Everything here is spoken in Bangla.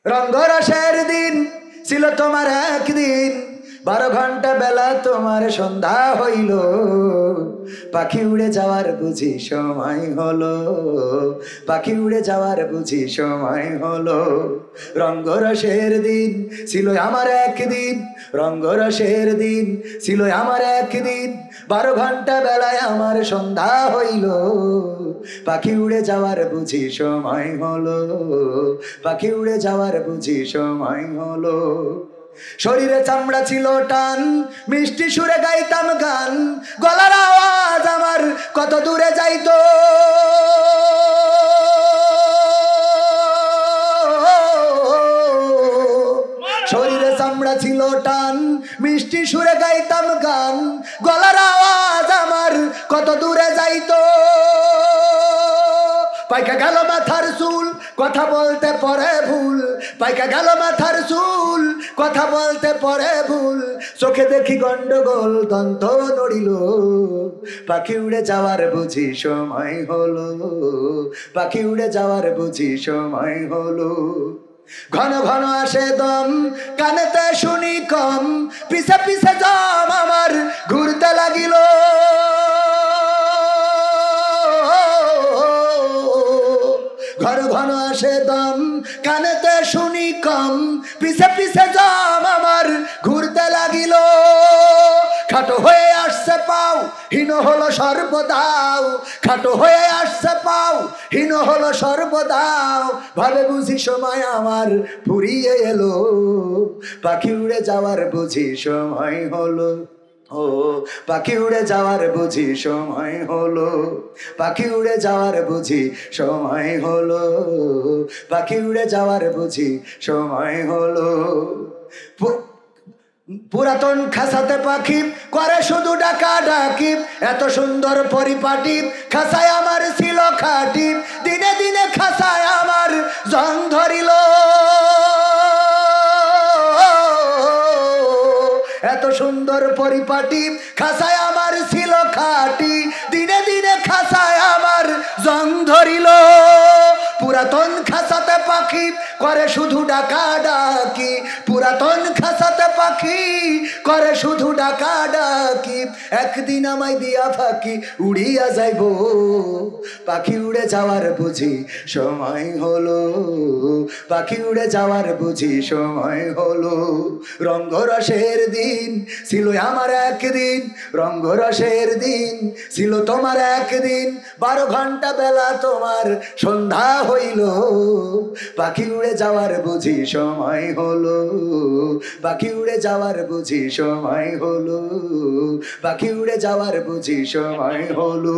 রঙ্গরসের দিন ছিল তোমার একদিন, 12 ঘন্টা বেলা তোমার সন্ধ্যা হইল, পাখি উড়ে যাওয়ার বুঝি সময় হলো, পাখি উড়ে যাওয়ার বুঝি সময় হলো। রঙ্গরসের দিন ছিল আমার একদিন, রঙ্গরসের দিন ছিল আমার একদিন, 12 ঘন্টা বেলায় আমার সন্ধ্যা হইল, পাখি উড়ে যাওয়ার বুঝি সময় হলো, পাখি উড়ে যাওয়ার বুঝি সময় হলো। শরীরে চামড়া ছিল টান, মিষ্টি সুরে গাইতাম গান, গলার আওয়াজ আমার কত দূরে যাইতো, শরীরে চামড়া ছিল টান, মিষ্টি সুরে গাইতাম গান, গলার আওয়াজ আমার কত দূরে যাইতো। পাইকা গেল মাথার চুল, কথা বলতে পরে ভুল, পাইকা গেল মাথার চুল, কথা বলতে পরে ভুল, চোখে দেখি গন্ডগোল, দন্ত নড়িল, পাখি উড়ে যাওয়ার বুঝি সময় হলো, পাখি উড়ে যাওয়ার বুঝি সময় হলো। ঘন ঘন আসে দম, কানেতে শুনি কম, পিছে পিছে জম আমার ঘুরতে লাগিল, ঘন ঘন আসে দম, কানেতে শুনি কম, পিছে পিছে জম আমার ঘুরতে লাগিল। খাটো হয়ে আসছে পাও, হীন হলো সর্বদাও, খাটো হয়ে আসছে পাও, হীন হলো সর্বদাও, ভাবে বুঝি সময় আমার ফুরিয়ে এলো, পাখি উড়ে যাওয়ার বুঝি সময় হলো, ও পাখি উড়ে যাওয়ার বুঝি সময় হলো, পাখি উড়ে যাওয়ার বুঝি সময় হলো, পাখি উড়ে যাওয়ার বুঝি সময় হলো। পুরাতন খাসাতে পাখি করে শুধু ডাকা ডাকি, এত সুন্দর পরিপাটি খাসায় আমার ছিল খাটি, দিনে দিনে খাসায় আমার জং ধরিল, এত সুন্দর পরিপাটি খাসায় আমার ছিল খাটি, দিনে দিনে খাসায় আমার জং ধরিল। পুরাতন খাসাতে পাখি করে শুধু ডাকা ডাকি, পুরাতন খাসাতে পাখি করে শুধু ডাকা ডাকি, একদিন আমায় দিয়া ফাঁকি উড়িয়া যাইব, পাখি উড়ে যাওয়ার বুঝি সময় হলো, পাখি উড়ে যাওয়ার বুঝি সময় হলো। রঙ্গরসের দিন ছিল আমার একদিন, রঙ্গরসের দিন ছিল তোমার একদিন, 12 ঘন্টা বেলা তোমার সন্ধ্যা হইল, পাখি উড়ে যাওয়ার বুঝি সময় হলো, পাখি উড়ে যাওয়ার বুঝি সময় হলো, পাখি উড়ে যাওয়ার বুঝি সময় হলো।